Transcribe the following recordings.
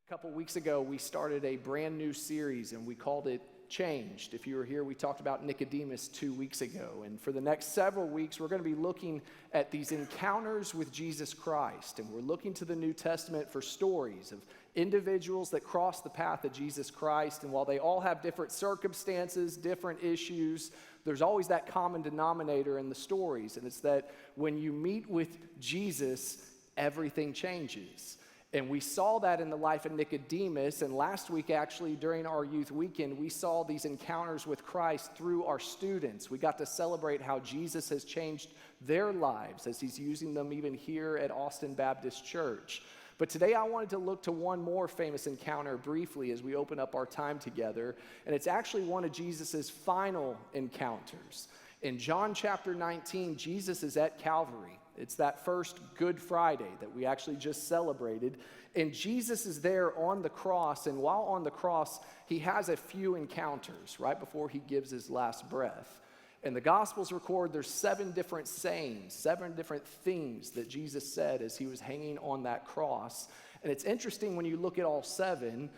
A couple weeks ago, we started a brand new series and we called it Changed. If you were here, we talked about Nicodemus 2 weeks ago. And for the next several weeks, we're going to be looking at these encounters with Jesus Christ. And we're looking to the New Testament for stories of individuals that cross the path of Jesus Christ. And while they all have different circumstances, different issues, there's always that common denominator in the stories. And it's that when you meet with Jesus, everything changes. And we saw that in the life of Nicodemus, and last week actually during our youth weekend, we saw these encounters with Christ through our students. We got to celebrate how Jesus has changed their lives as he's using them even here at Austin Baptist Church. But today I wanted to look to one more famous encounter briefly as we open up our time together, and it's actually one of Jesus's final encounters. In John chapter 19, Jesus is at Calvary. It's that first Good Friday that we actually just celebrated. And Jesus is there on the cross. And while on the cross, he has a few encounters right before he gives his last breath. And the Gospels record there's 7 different sayings, 7 different things that Jesus said as he was hanging on that cross. And it's interesting when you look at all 7,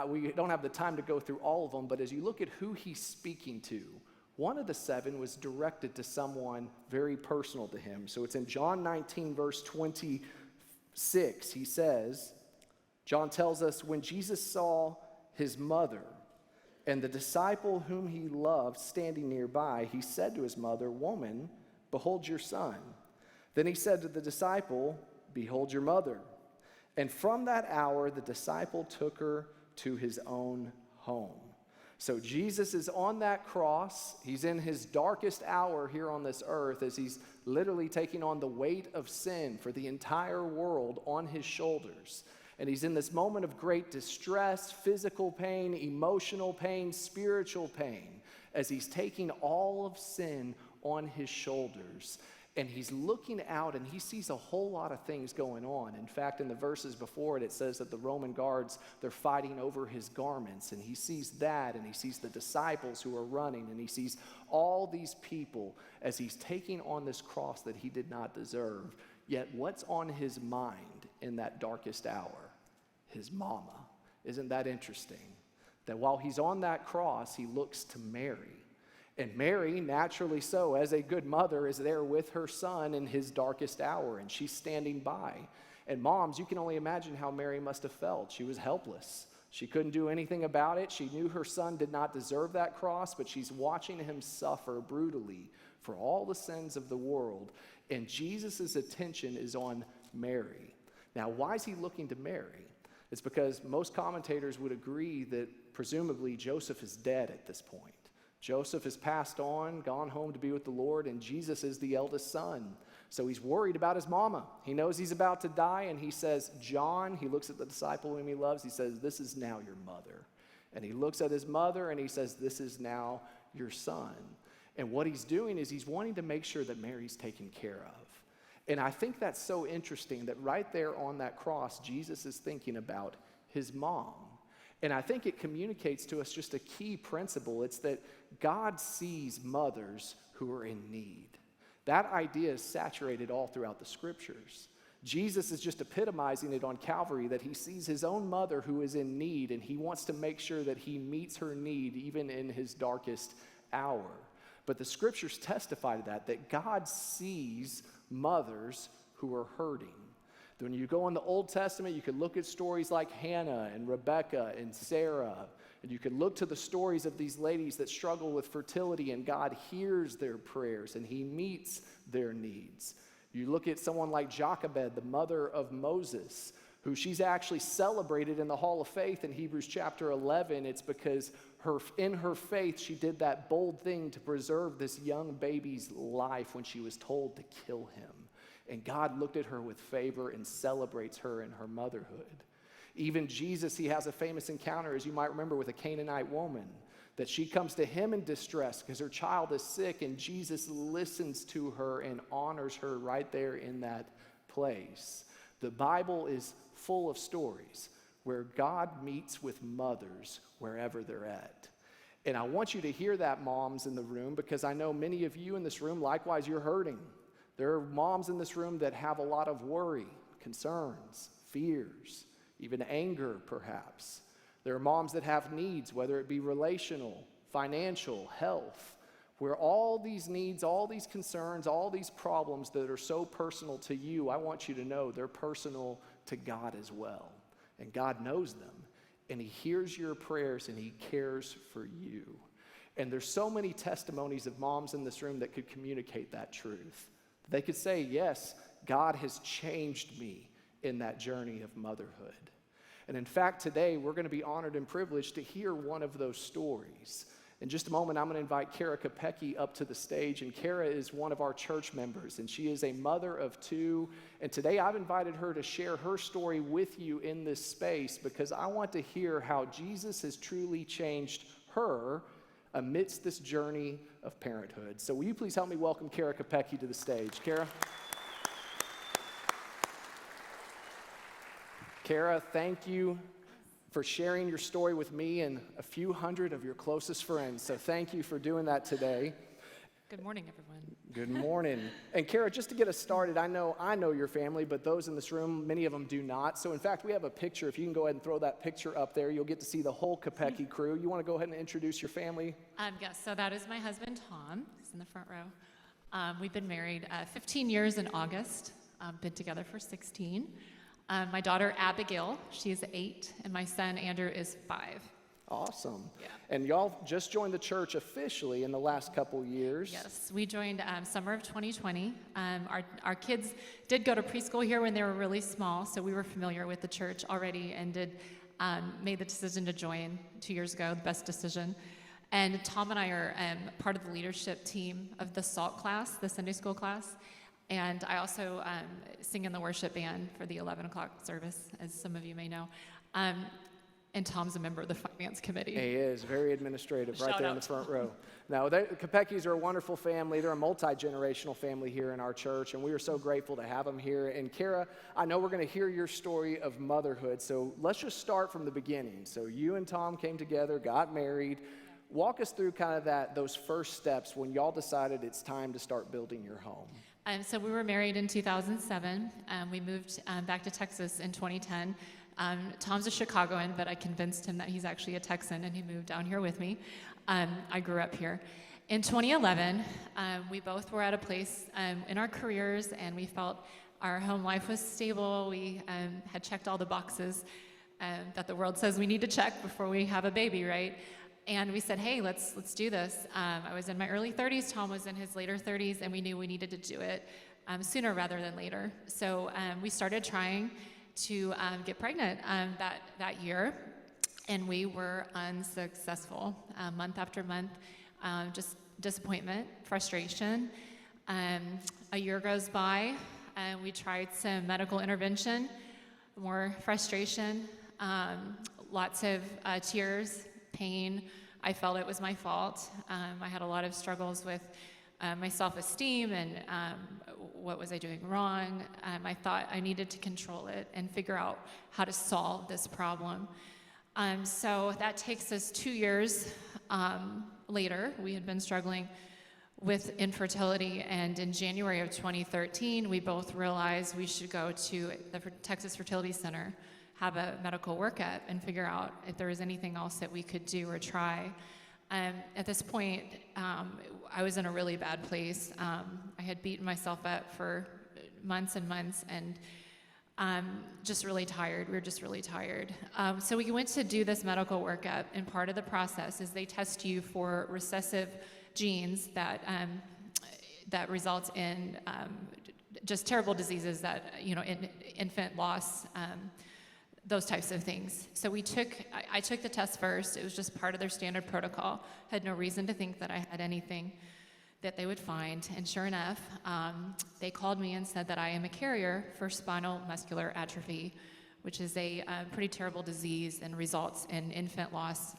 we don't have the time to go through all of them, but as you look at who he's speaking to, one of the 7 was directed to someone very personal to him. So it's in John 19, verse 26. He says, John tells us, when Jesus saw his mother and the disciple whom he loved standing nearby, he said to his mother, "Woman, behold your son." Then he said to the disciple, "Behold your mother." And from that hour, the disciple took her to his own home. So Jesus is on that cross. He's in his darkest hour here on this earth as he's literally taking on the weight of sin for the entire world on his shoulders. And he's in this moment of great distress, physical pain, emotional pain, spiritual pain, as he's taking all of sin on his shoulders. And he's looking out and he sees a whole lot of things going on. In fact, in the verses before it, it says that the Roman guards, they're fighting over his garments. And he sees that, and he sees the disciples who are running, and he sees all these people as he's taking on this cross that he did not deserve. Yet what's on his mind in that darkest hour? His mama. Isn't that interesting? That while he's on that cross, he looks to Mary. And Mary, naturally so, as a good mother, is there with her son in his darkest hour, and she's standing by. And moms, you can only imagine how Mary must have felt. She was helpless. She couldn't do anything about it. She knew her son did not deserve that cross, but she's watching him suffer brutally for all the sins of the world. And Jesus' attention is on Mary. Now, why is he looking to Mary? It's because most commentators would agree that presumably Joseph is dead at this point. Joseph has passed on, gone home to be with the Lord, and Jesus is the eldest son. So he's worried about his mama. He knows he's about to die, and he says, John, he looks at the disciple whom he loves, he says, "This is now your mother." And he looks at his mother, and he says, "This is now your son." And what he's doing is he's wanting to make sure that Mary's taken care of. And I think that's so interesting that right there on that cross, Jesus is thinking about his mom. And I think it communicates to us just a key principle. It's that God sees mothers who are in need. That idea is saturated all throughout the scriptures. Jesus is just epitomizing it on Calvary, that he sees his own mother who is in need, and he wants to make sure that he meets her need even in his darkest hour. But the scriptures testify to that God sees mothers who are hurting. When you go in the Old Testament, you can look at stories like Hannah and Rebecca and Sarah, and you can look to the stories of these ladies that struggle with fertility, and God hears their prayers and he meets their needs. You look at someone like Jochebed, the mother of Moses, who she's actually celebrated in the Hall of Faith in Hebrews chapter 11. It's because in her faith, she did that bold thing to preserve this young baby's life when she was told to kill him. And God looked at her with favor and celebrates her in her motherhood. Even Jesus, he has a famous encounter, as you might remember, with a Canaanite woman, that she comes to him in distress because her child is sick, and Jesus listens to her and honors her right there in that place. The Bible is full of stories where God meets with mothers wherever they're at. And I want you to hear that, moms in the room, because I know many of you in this room, likewise, you're hurting. There are moms in this room that have a lot of worry, concerns, fears. even anger perhaps. There are moms that have needs, whether it be relational, financial, health, where all these needs, all these concerns, all these problems that are so personal to you, I want you to know they're personal to God as well. And God knows them, and He hears your prayers, and He cares for you. And there's so many testimonies of moms in this room that could communicate that truth. They could say, yes, God has changed me in that journey of motherhood. And in fact, today we're going to be honored and privileged to hear one of those stories. In just a moment, I'm going to invite Kara Kopecki up to the stage, and Kara is one of our church members, and she is a mother of two, and today I've invited her to share her story with you in this space because I want to hear how Jesus has truly changed her amidst this journey of parenthood. So will you please help me welcome Kara Kopecki to the stage. Kara? Kara, thank you for sharing your story with me and a few hundred of your closest friends. So thank you for doing that today. Good morning, everyone. Good morning. And Kara, just to get us started, I know your family, but those in this room, many of them do not. So in fact, we have a picture. If you can go ahead and throw that picture up there, you'll get to see the whole Kopecki crew. You want to go ahead and introduce your family? Yes, so that is my husband, Tom. He's in the front row. We've been married 15 years in August, been together for 16. My daughter, Abigail, she is 8, and my son, Andrew, is 5. Awesome. Yeah. And y'all just joined the church officially in the last couple years. Yes, we joined summer of 2020. Our kids did go to preschool here when they were really small, so we were familiar with the church already and made the decision to join 2 years ago, the best decision. And Tom and I are part of the leadership team of the SALT class, the Sunday school class. And I also sing in the worship band for the 11 o'clock service, as some of you may know. And Tom's a member of the finance committee. He is, very administrative, right Shout there in out. the front row. Now, the Kopeckis are a wonderful family. They're a multi-generational family here in our church, and we are so grateful to have them here. And Kara, I know we're going to hear your story of motherhood, so let's just start from the beginning. So you and Tom came together, got married. Walk us through kind of those first steps when y'all decided it's time to start building your home. So we were married in 2007. We moved back to Texas in 2010. Tom's a Chicagoan, but I convinced him that he's actually a Texan, and he moved down here with me. I grew up here. In 2011, we both were at a place in our careers, and we felt our home life was stable. We had checked all the boxes that the world says we need to check before we have a baby, right? And we said, hey, let's do this. I was in my early 30s, Tom was in his later 30s, and we knew we needed to do it sooner rather than later. So we started trying to get pregnant that year, and we were unsuccessful. Month after month, just disappointment, frustration. A year goes by, and we tried some medical intervention, more frustration, lots of tears, pain. I felt it was my fault. I had a lot of struggles with my self-esteem and what was I doing wrong. I thought I needed to control it and figure out how to solve this problem. So that takes us 2 years later. We had been struggling with infertility, and in January of 2013, we both realized we should go to the Texas Fertility Center, have a medical workup, and figure out if there was anything else that we could do or try. At this point, I was in a really bad place. I had beaten myself up for months and months, and just really tired. We were just really tired. So we went to do this medical workup, and part of the process is they test you for recessive genes that results in just terrible diseases that, infant loss, those types of things. So I took the test first. It was just part of their standard protocol. Had no reason to think that I had anything that they would find. And sure enough, they called me and said that I am a carrier for spinal muscular atrophy, which is a pretty terrible disease and results in infant loss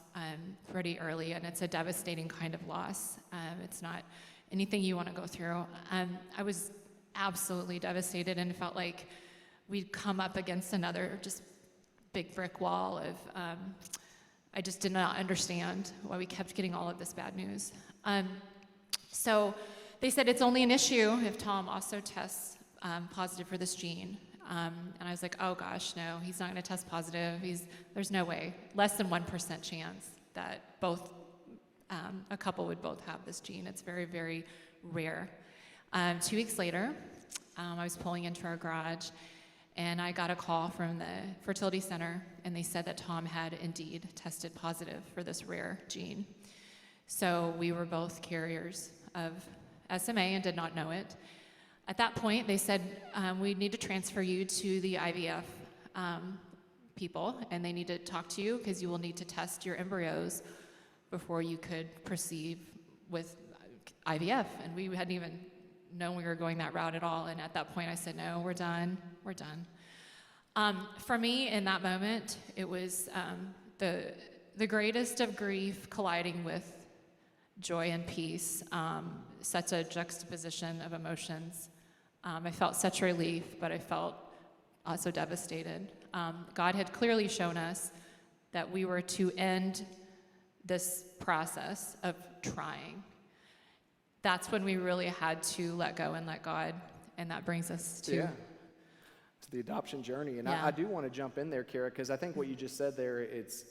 pretty early. And it's a devastating kind of loss. It's not anything you want to go through. I was absolutely devastated and felt like we'd come up against another just big brick wall of, I just did not understand why we kept getting all of this bad news. So they said it's only an issue if Tom also tests positive for this gene. And I was like, oh gosh, no, he's not going to test positive. There's no way. Less than 1% chance that a couple would both have this gene. It's very, very rare. 2 weeks later, I was pulling into our garage, and I got a call from the fertility center, and they said that Tom had indeed tested positive for this rare gene. So we were both carriers of SMA and did not know it. At that point, they said, we need to transfer you to the IVF people, and they need to talk to you because you will need to test your embryos before you could proceed with IVF. And we hadn't even known we were going that route at all. And at that point, I said, no, we're done. We're done. For me, in that moment, it was the greatest of grief colliding with joy and peace, such a juxtaposition of emotions. I felt such relief, but I felt also devastated. God had clearly shown us that we were to end this process of trying. That's when we really had to let go and let God, and that brings us to the adoption journey. And Yeah. I do want to jump in there, Kara, because I think what you just said there, it's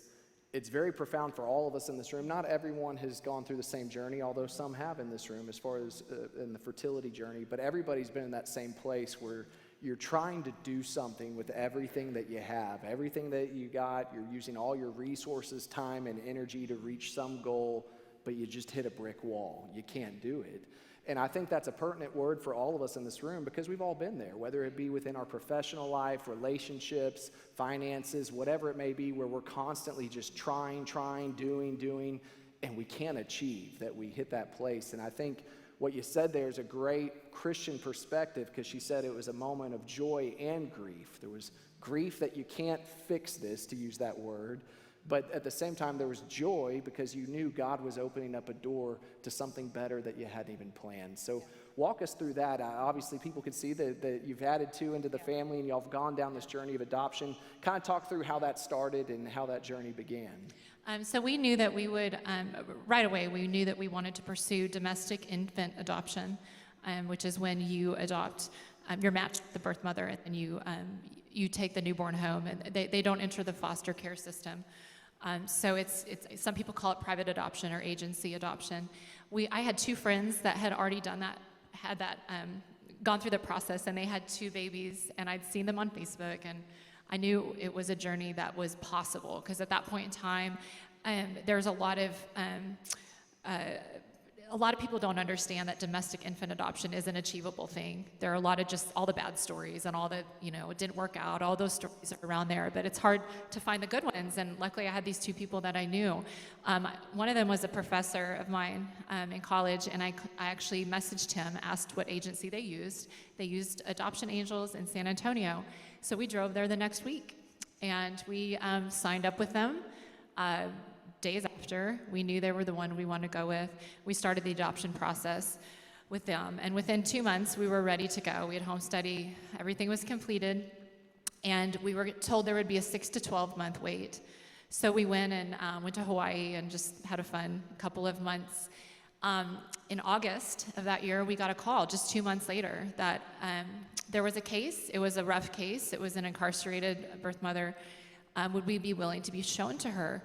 very profound for all of us in this room. Not everyone has gone through the same journey, although some have in this room as far as in the fertility journey, but everybody's been in that same place where you're trying to do something with everything that you have, everything that you got. You're using all your resources, time, and energy to reach some goal, but you just hit a brick wall. You can't do it. And I think that's a pertinent word for all of us in this room because we've all been there, whether it be within our professional life, relationships, finances, whatever it may be, where we're constantly just trying, doing, and we can't achieve that. We hit that place. And I think what you said there is a great Christian perspective because she said it was a moment of joy and grief. There was grief that you can't fix this, to use that word, but at the same time there was joy because you knew God was opening up a door to something better that you hadn't even planned. So walk us through that. Obviously people can see that you've added two into the family and y'all have gone down this journey of adoption. Kind of talk through how that started and how that journey began. So we knew that we would, right away, we knew that we wanted to pursue domestic infant adoption, which is when you adopt, you're matched with the birth mother and you take the newborn home, and they don't enter the foster care system. So it's some people call it private adoption or agency adoption. I had two friends that had already done that, gone through the process, and they had two babies, and I'd seen them on Facebook, and I knew it was a journey that was possible because at that point in time, there's a lot of people don't understand that domestic infant adoption is an achievable thing. There are a lot of just all the bad stories and all the, it didn't work out, all those stories are around there, but it's hard to find the good ones. And luckily I had these two people that I knew. One of them was a professor of mine in college, and I actually messaged him, asked what agency they used. They used Adoption Angels in San Antonio. So we drove there the next week, and we signed up with them. Days after, we knew they were the one we wanted to go with. We started the adoption process with them, and within 2 months, we were ready to go. We had home study, everything was completed, and we were told there would be a 6 to 12 month wait. So we went to Hawaii and just had a fun couple of months. In August of that year, we got a call just 2 months later that there was a case. It was a rough case. It was an incarcerated birth mother. Would we be willing to be shown to her?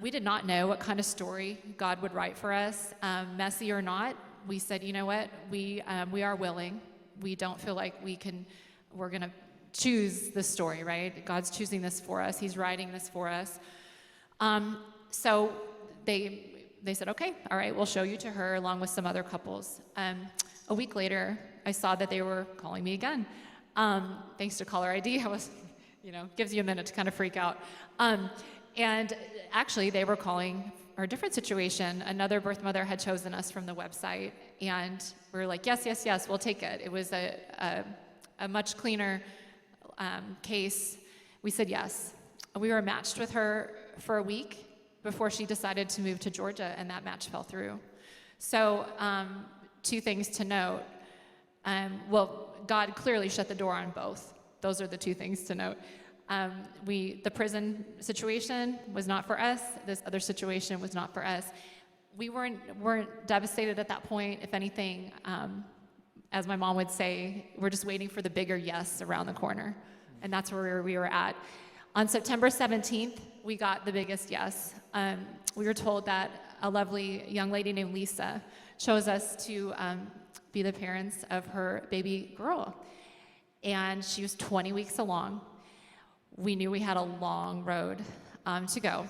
We did not know what kind of story God would write for us, messy or not. We said, you know what, we are willing. We don't feel like we're gonna choose this story, right? God's choosing this for us. He's writing this for us. So they said, okay, all right, we'll show you to her along with some other couples. A week later, I saw that they were calling me again. Thanks to caller ID, I was, gives you a minute to kind of freak out. And actually, they were calling for a different situation. Another birth mother had chosen us from the website, and we were like, yes, we'll take it. It was a much cleaner case. We said yes. We were matched with her for a week before she decided to move to Georgia, and that match fell through. So two things to note. God clearly shut the door on both. Those are the two things to note. The prison situation was not for us. This other situation was not for us. We weren't devastated at that point. If anything, as my mom would say, we're just waiting for the bigger yes around the corner. And that's where we were at. On September 17th, we got the biggest yes. We were told that a lovely young lady named Lisa chose us to be the parents of her baby girl. And she was 20 weeks along. We knew we had a long road to go.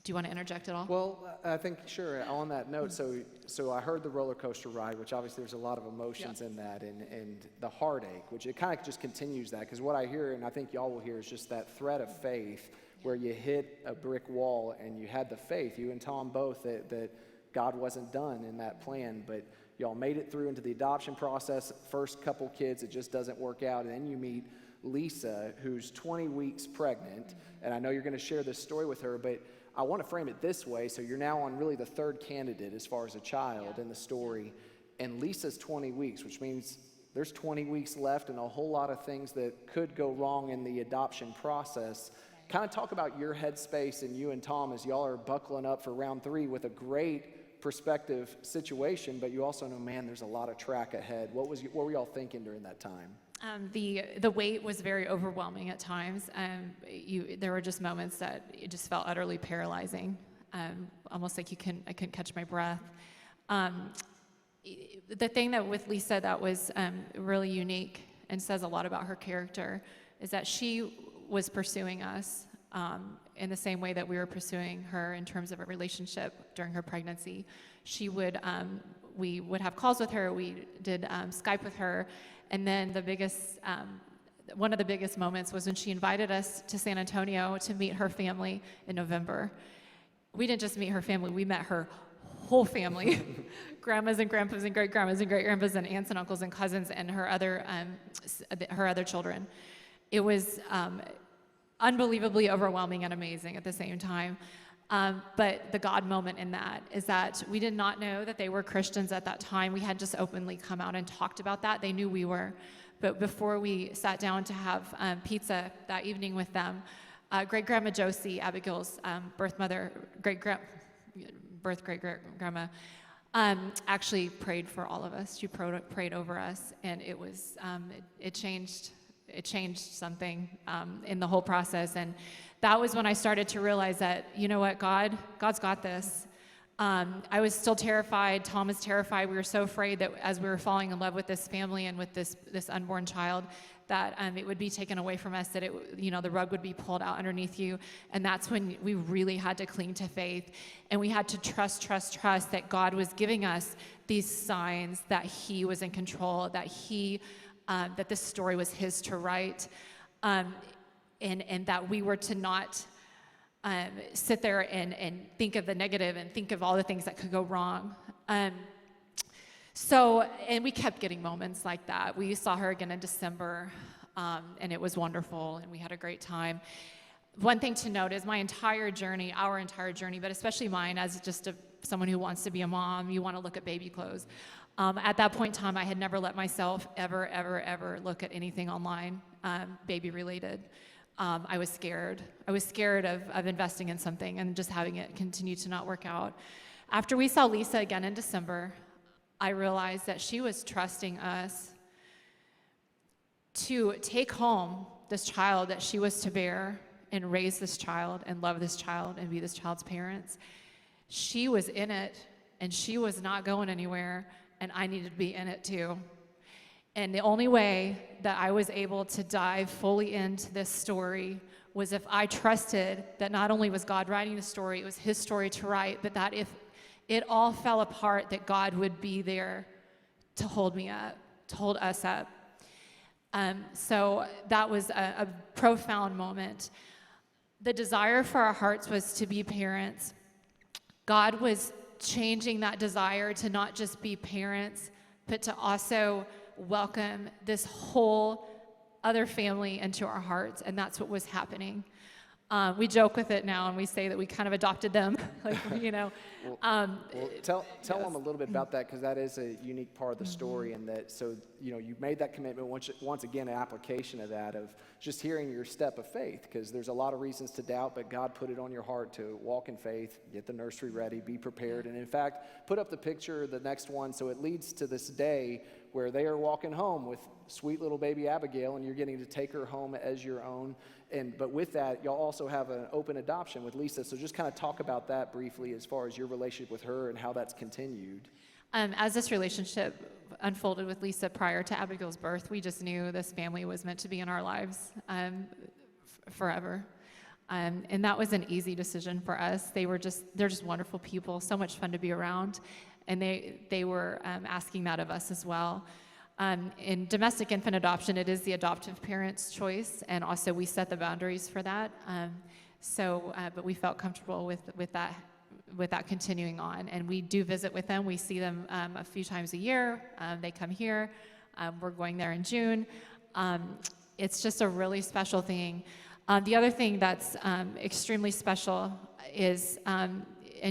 Do you want to interject at all? Well, I think, sure, on that note, so I heard the roller coaster ride, which obviously there's a lot of emotions in that, and the heartache, which it kind of just continues that, because what I hear, and I think y'all will hear, is just that thread of faith where you hit a brick wall and you had the faith, you and Tom both, that God wasn't done in that plan, but y'all made it through into the adoption process. First couple kids, it just doesn't work out, and then you meet Lisa, who's 20 weeks pregnant, and I know you're going to share this story with her, but I want to frame it this way. So you're now on really the third candidate as far as a child in the story, and Lisa's 20 weeks, which means there's 20 weeks left and a whole lot of things that could go wrong in the adoption process. Kind of talk about your headspace and you and Tom as y'all are buckling up for round 3 with a great prospective situation, but you also know, man, there's a lot of track ahead. What were y'all thinking during that time? The weight was very overwhelming at times. There were just moments that it just felt utterly paralyzing, almost like I couldn't catch my breath. The thing that with Lisa that was really unique and says a lot about her character is that she was pursuing us in the same way that we were pursuing her in terms of a relationship during her pregnancy. We would have calls with her. We did Skype with her. And then one of the biggest moments was when she invited us to San Antonio to meet her family in November. We didn't just meet her family, we met her whole family, grandmas and grandpas and great-grandmas and great-grandpas and aunts and uncles and cousins and her other children. It was unbelievably overwhelming and amazing at the same time. But the God moment in that is that we did not know that they were Christians at that time. We had just openly come out and talked about that. They knew we were. But before we sat down to have pizza that evening with them, great-grandma Josie, Abigail's great-grandma, actually prayed for all of us. She prayed over us, and it was it changed something in the whole process. And that was when I started to realize that, you know what, God's got this. I was still terrified. Tom was terrified. We were so afraid that as we were falling in love with this family and with this unborn child, that it would be taken away from us, that the rug would be pulled out underneath you. And that's when we really had to cling to faith. And we had to trust that God was giving us these signs that he was in control, that this story was his to write. And that we were to not sit there and think of the negative and think of all the things that could go wrong. And we kept getting moments like that. We saw her again in December, and it was wonderful, and we had a great time. One thing to note is our entire journey, but especially mine as just someone who wants to be a mom, you want to look at baby clothes. At that point in time, I had never let myself ever look at anything online, baby-related. I was scared. I was scared of investing in something and just having it continue to not work out. After we saw Lisa again in December, I realized that she was trusting us to take home this child that she was to bear and raise this child and love this child and be this child's parents. She was in it, and she was not going anywhere, and I needed to be in it too. And the only way that I was able to dive fully into this story was if I trusted that not only was God writing the story, it was his story to write, but that if it all fell apart, that God would be there to hold me up, to hold us up. So that was a profound moment. The desire for our hearts was to be parents. God was changing that desire to not just be parents, but to also welcome this whole other family into our hearts, and that's what was happening. We joke with it now, and we say that we kind of adopted them, Tell them a little bit about that, because that is a unique part of the story, and that you made that commitment. Once again, an application of that, of just hearing your step of faith, because there's a lot of reasons to doubt, but God put it on your heart to walk in faith, get the nursery ready, be prepared, and in fact, put up the picture, the next one, so it leads to this day where they are walking home with sweet little baby Abigail, and you're getting to take her home as your own. But with that, y'all also have an open adoption with Lisa. So just kind of talk about that briefly as far as your relationship with her and how that's continued. As this relationship unfolded with Lisa prior to Abigail's birth, we just knew this family was meant to be in our lives forever. And that was an easy decision for us. They're just wonderful people, so much fun to be around. And they were asking that of us as well. In domestic infant adoption, it is the adoptive parent's choice, and also we set the boundaries for that. But we felt comfortable with that continuing on, and we do visit with them. We see them a few times a year. They come here. We're going there in June. It's just a really special thing. The other thing that's extremely special is, and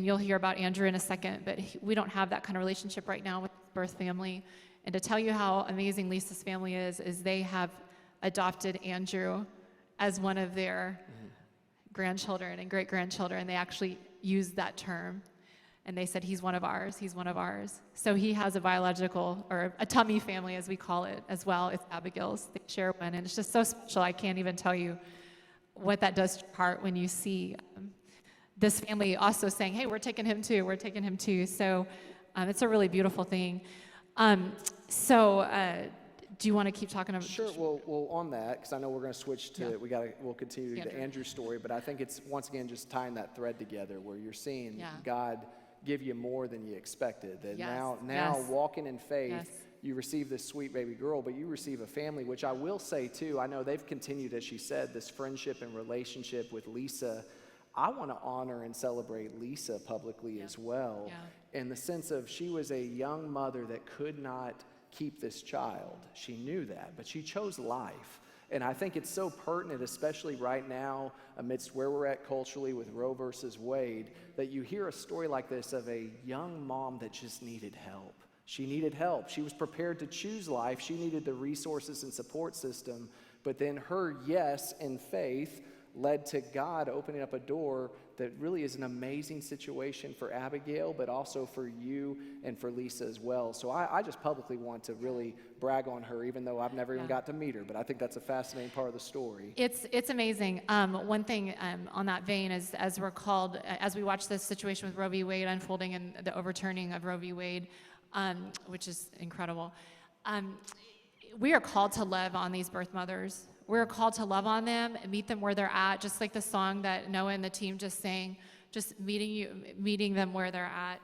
you'll hear about Andrew in a second, but we don't have that kind of relationship right now with birth family. And to tell you how amazing Lisa's family is they have adopted Andrew as one of their grandchildren and great-grandchildren. They actually used that term. And they said, he's one of ours, he's one of ours. So he has a biological, or a tummy family, as we call it, as well. It's Abigail's. They share one, and it's just so special. I can't even tell you what that does to your heart when you see this family also saying, hey, we're taking him too. So it's a really beautiful thing. Do you want to keep talking about? Sure. Well, on that, because I know we're going to switch to, we'll continue Andrew. the Andrew story, but I think it's once again just tying that thread together where you're seeing Yeah. God give you more than you expected. And Yes. now Yes. walking in faith, Yes. you receive this sweet baby girl, but you receive a family, which I will say too, I know they've continued, as she said, this friendship and relationship with Lisa. I want to honor and celebrate Lisa publicly as well, in the sense of she was a young mother that could not keep this child. She knew that, but she chose life. And I think it's so pertinent, especially right now, amidst where we're at culturally with Roe versus Wade, that you hear a story like this of a young mom that just needed help. She needed help. She was prepared to choose life. She needed the resources and support system. But then her yes in faith led to God opening up a door that really is an amazing situation for Abigail, but also for you and for Lisa as well. So I just publicly want to really brag on her, even though I've never even got to meet her, but I think that's a fascinating part of the story. It's amazing. One thing on that vein is, as we watch this situation with Roe v. Wade unfolding and the overturning of Roe v. Wade, which is incredible, we are called to love on these birth mothers. We're called to love on them and meet them where they're at, just like the song that Noah and the team just sang, just meeting them where they're at.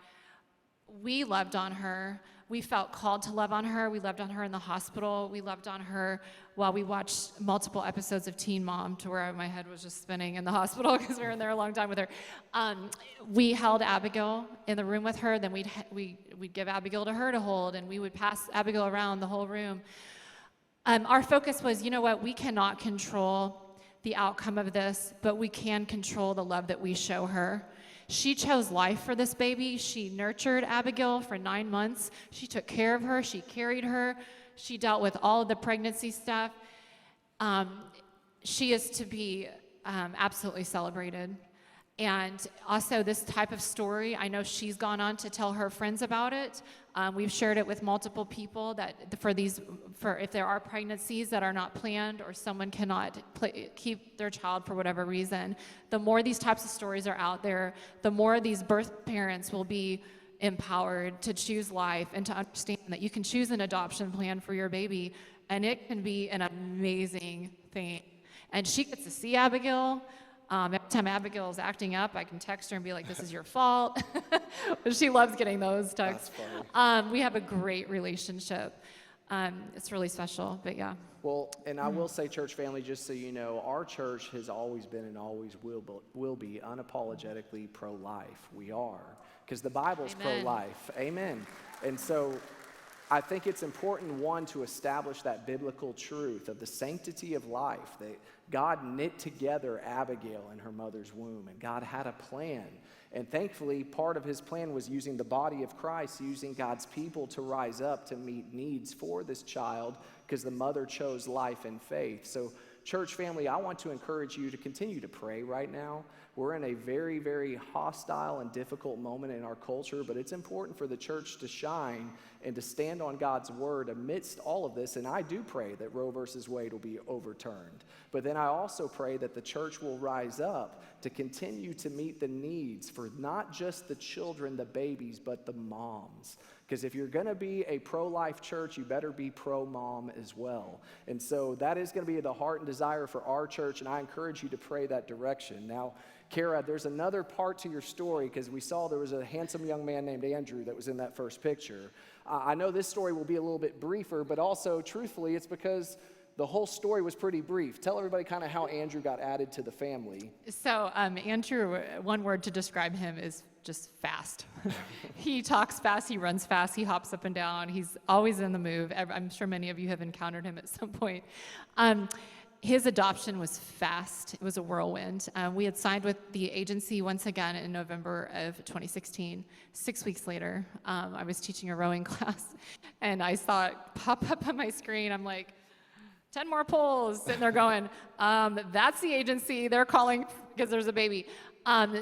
We loved on her. We felt called to love on her. We loved on her in the hospital. We loved on her while we watched multiple episodes of Teen Mom, to where my head was just spinning in the hospital because we were in there a long time with her. We held Abigail in the room with her. Then we'd give Abigail to her to hold, and we would pass Abigail around the whole room. Our focus was, you know what, we cannot control the outcome of this, but we can control the love that we show her. She chose life for this baby. She nurtured Abigail for 9 months. She took care of her. She carried her. She dealt with all of the pregnancy stuff. She is to be absolutely celebrated. And also this type of story, I know she's gone on to tell her friends about it. We've shared it with multiple people that for if there are pregnancies that are not planned or someone cannot keep their child for whatever reason, the more these types of stories are out there, the more these birth parents will be empowered to choose life and to understand that you can choose an adoption plan for your baby, and it can be an amazing thing. And she gets to see Abigail. Every time Abigail is acting up, I can text her and be like, this is your fault. She loves getting those texts. That's funny. We have a great relationship. It's really special, but yeah. Well, and I will say, church family, just so you know, our church has always been and always will be unapologetically pro-life. We are, because the Bible's pro-life. Amen. And so I think it's important, one, to establish that biblical truth of the sanctity of life, that God knit together Abigail in her mother's womb, and God had a plan. And thankfully, part of his plan was using the body of Christ, using God's people to rise up to meet needs for this child, because the mother chose life and faith. So, church family, I want to encourage you to continue to pray right now. We're in a very, very hostile and difficult moment in our culture, but it's important for the church to shine and to stand on God's word amidst all of this. And I do pray that Roe versus Wade will be overturned. But then I also pray that the church will rise up to continue to meet the needs for not just the children, the babies, but the moms. Because if you're going to be a pro-life church, you better be pro-mom as well. And so that is going to be the heart and desire for our church, and I encourage you to pray that direction. Now, Kara, there's another part to your story, because we saw there was a handsome young man named Andrew that was in that first picture. I know this story will be a little bit briefer, but also, truthfully, it's because the whole story was pretty brief. Tell everybody kind of how Andrew got added to the family. So Andrew, one word to describe him is just fast. He talks fast, he runs fast, he hops up and down. He's always in the move. I'm sure many of you have encountered him at some point. His adoption was fast. It was a whirlwind. We had signed with the agency once again in November of 2016. 6 weeks later, I was teaching a rowing class, and I saw it pop up on my screen. I'm like, 10 more polls, sitting there going, that's the agency. They're calling because there's a baby.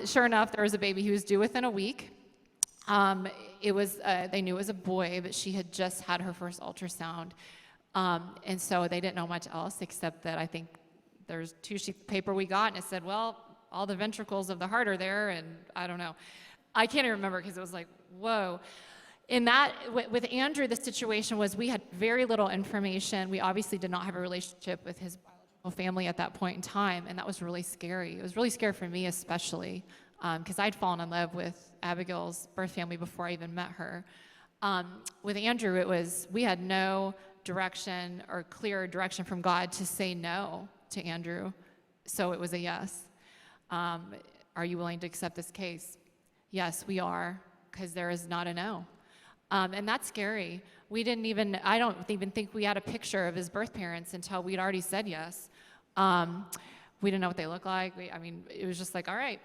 Sure enough, there was a baby. He was due within a week. They knew it was a boy, but she had just had her first ultrasound. And so they didn't know much else except that I think there's 2 sheets of paper we got, and it said, well, all the ventricles of the heart are there, and I don't know. I can't even remember because it was like, whoa. In that, with Andrew, the situation was we had very little information. We obviously did not have a relationship with his biological family at that point in time, and that was really scary. It was really scary for me especially, because I'd fallen in love with Abigail's birth family before I even met her. With Andrew, we had no direction or clear direction from God to say no to Andrew, so it was a yes. Are you willing to accept this case? Yes, we are, because there is not a no. And that's scary. I don't even think we had a picture of his birth parents until we'd already said yes. We didn't know what they looked like. It was just like, all right.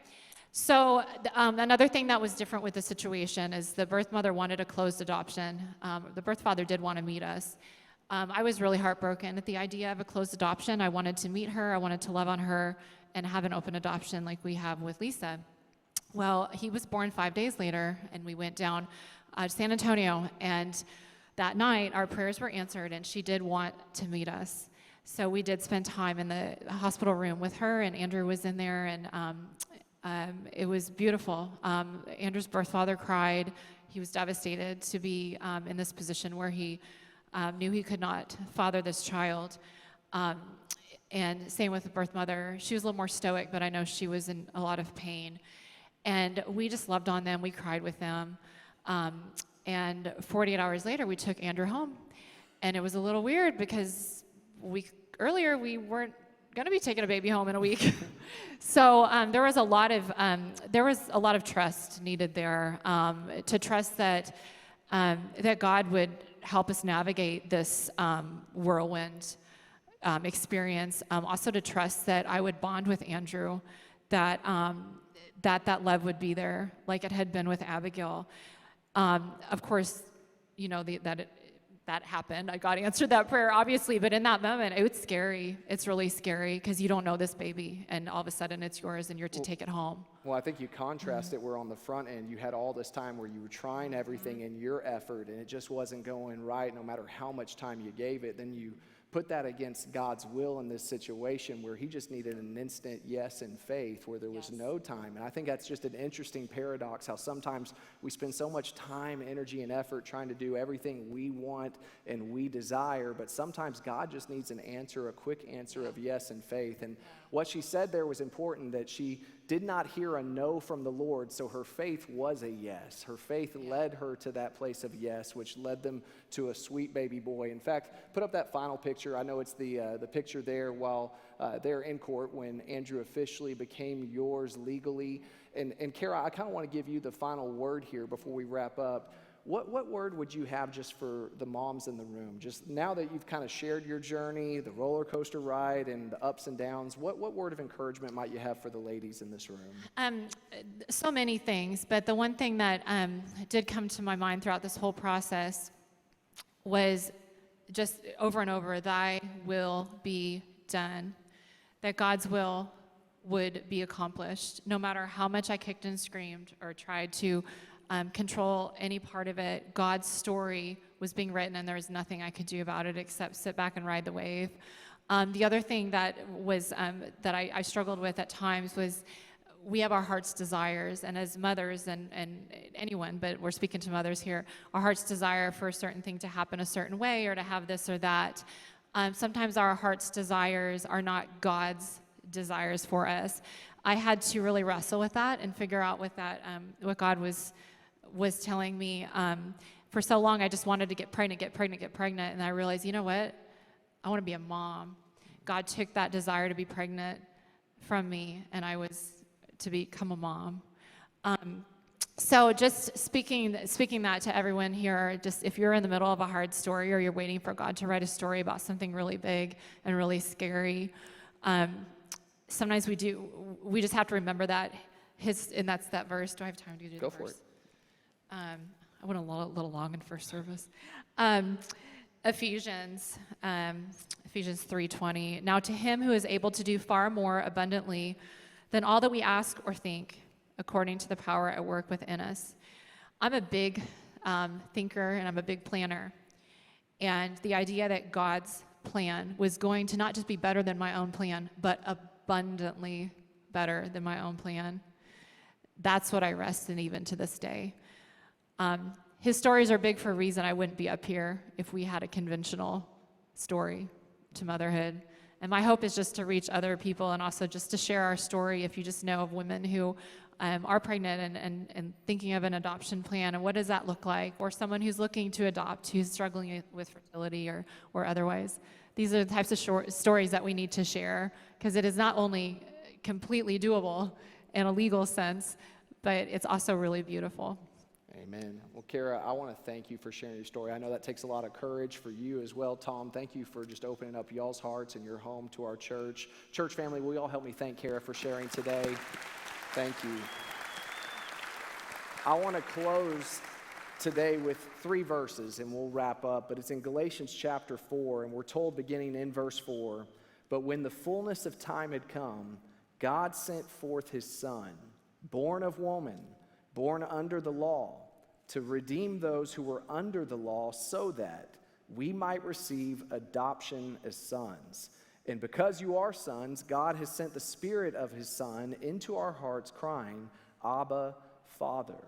So another thing that was different with the situation is the birth mother wanted a closed adoption. The birth father did want to meet us. I was really heartbroken at the idea of a closed adoption. I wanted to meet her. I wanted to love on her and have an open adoption like we have with Lisa. Well, he was born 5 days later, and we went down to San Antonio, and that night our prayers were answered, and she did want to meet us. So we did spend time in the hospital room with her, and Andrew was in there, and it was beautiful. Andrew's birth father cried. He was devastated to be in this position where he knew he could not father this child. And same with the birth mother. She was a little more stoic, but I know she was in a lot of pain. And we just loved on them. We cried with them. And 48 hours later, we took Andrew home. And it was a little weird because earlier we weren't going to be taking a baby home in a week. So there was a lot of trust needed there, to trust that God would help us navigate this whirlwind experience. Also to trust that I would bond with Andrew, that love would be there like it had been with Abigail. Of course, that happened. God answered that prayer, obviously, but in that moment, it was scary. It's really scary because you don't know this baby, and all of a sudden it's yours and you're to take it home. Well, I think you contrast it where on the front end, you had all this time where you were trying everything in your effort, and it just wasn't going right no matter how much time you gave it. Then you put that against God's will in this situation where he just needed an instant yes in faith where there was no time. And I think that's just an interesting paradox, how sometimes we spend so much time, energy, and effort trying to do everything we want and we desire, but sometimes God just needs an answer, a quick answer of yes in faith. And what she said there was important, that she did not hear a no from the Lord, so her faith was a yes. Her faith led her to that place of yes, which led them to a sweet baby boy. In fact, put up that final picture. I know it's the picture there while they're in court when Andrew officially became yours legally. And Kara, I kind of want to give you the final word here before we wrap up. What word would you have just for the moms in the room? Just now that you've kind of shared your journey, the roller coaster ride and the ups and downs, what word of encouragement might you have for the ladies in this room? So many things, but the one thing that did come to my mind throughout this whole process was just over and over, thy will be done, that God's will would be accomplished, no matter how much I kicked and screamed or tried to control any part of it. God's story was being written, and there was nothing I could do about it except sit back and ride the wave. The other thing that was that I struggled with at times was we have our heart's desires, and as mothers and anyone, but we're speaking to mothers here, our heart's desire for a certain thing to happen a certain way or to have this or that. Sometimes our heart's desires are not God's desires for us. I had to really wrestle with that and figure out what God was telling me. For so long, I just wanted to get pregnant, and I realized, you know what? I want to be a mom. God took that desire to be pregnant from me, and I was to become a mom. So just speaking that to everyone here, just if you're in the middle of a hard story or you're waiting for God to write a story about something really big and really scary, sometimes we just have to remember that and that's that verse. Do I have time to do the verse? Go for it. I went a little long in first service. Ephesians 3:20. Now to him who is able to do far more abundantly than all that we ask or think, according to the power at work within us. I'm a big thinker, and I'm a big planner. And the idea that God's plan was going to not just be better than my own plan, but abundantly better than my own plan, that's what I rest in even to this day. His stories are big for a reason. I wouldn't be up here if we had a conventional story to motherhood. And my hope is just to reach other people and also just to share our story. If you just know of women who are pregnant and thinking of an adoption plan, and what does that look like? Or someone who's looking to adopt, who's struggling with fertility or otherwise. These are the types of stories that we need to share, because it is not only completely doable in a legal sense, but it's also really beautiful. Amen. Well, Kara, I want to thank you for sharing your story. I know that takes a lot of courage for you as well. Tom, thank you for just opening up y'all's hearts and your home to our church. Church family, will you all help me thank Kara for sharing today? Thank you. I want to close today with 3 verses, and we'll wrap up, but it's in Galatians chapter 4, and we're told beginning in verse 4, but when the fullness of time had come, God sent forth his Son, born of woman, born under the law, to redeem those who were under the law, so that we might receive adoption as sons. And because you are sons, God has sent the Spirit of his Son into our hearts, crying, Abba, Father.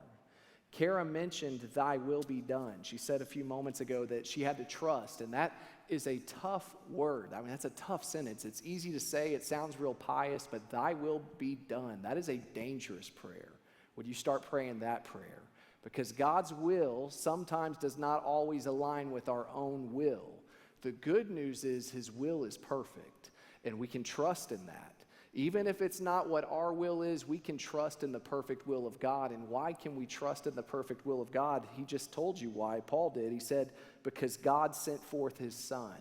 Kara mentioned, thy will be done. She said a few moments ago that she had to trust, and that is a tough word. I mean, that's a tough sentence. It's easy to say, it sounds real pious, but thy will be done. That is a dangerous prayer. Would you start praying that prayer? Because God's will sometimes does not always align with our own will. The good news is his will is perfect, and we can trust in that. Even if it's not what our will is, we can trust in the perfect will of God. And why can we trust in the perfect will of God? He just told you why. Paul did. He said, because God sent forth his Son,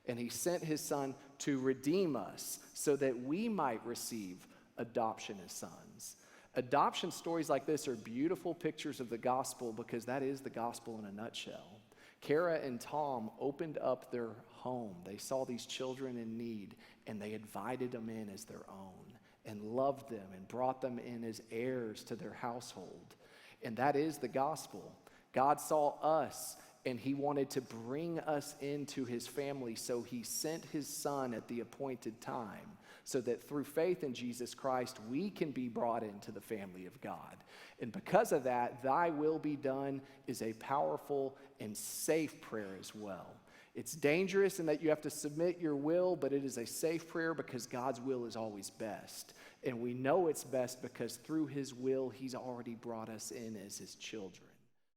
and he sent his Son to redeem us so that we might receive adoption as sons. Adoption stories like this are beautiful pictures of the gospel, because that is the gospel in a nutshell. Kara and Tom opened up their home. They saw these children in need, and they invited them in as their own and loved them and brought them in as heirs to their household. And that is the gospel. God saw us, and he wanted to bring us into his family, so he sent his Son at the appointed time, so that through faith in Jesus Christ, we can be brought into the family of God. And because of that, thy will be done is a powerful and safe prayer as well. It's dangerous in that you have to submit your will, but it is a safe prayer because God's will is always best. And we know it's best because through his will, he's already brought us in as his children.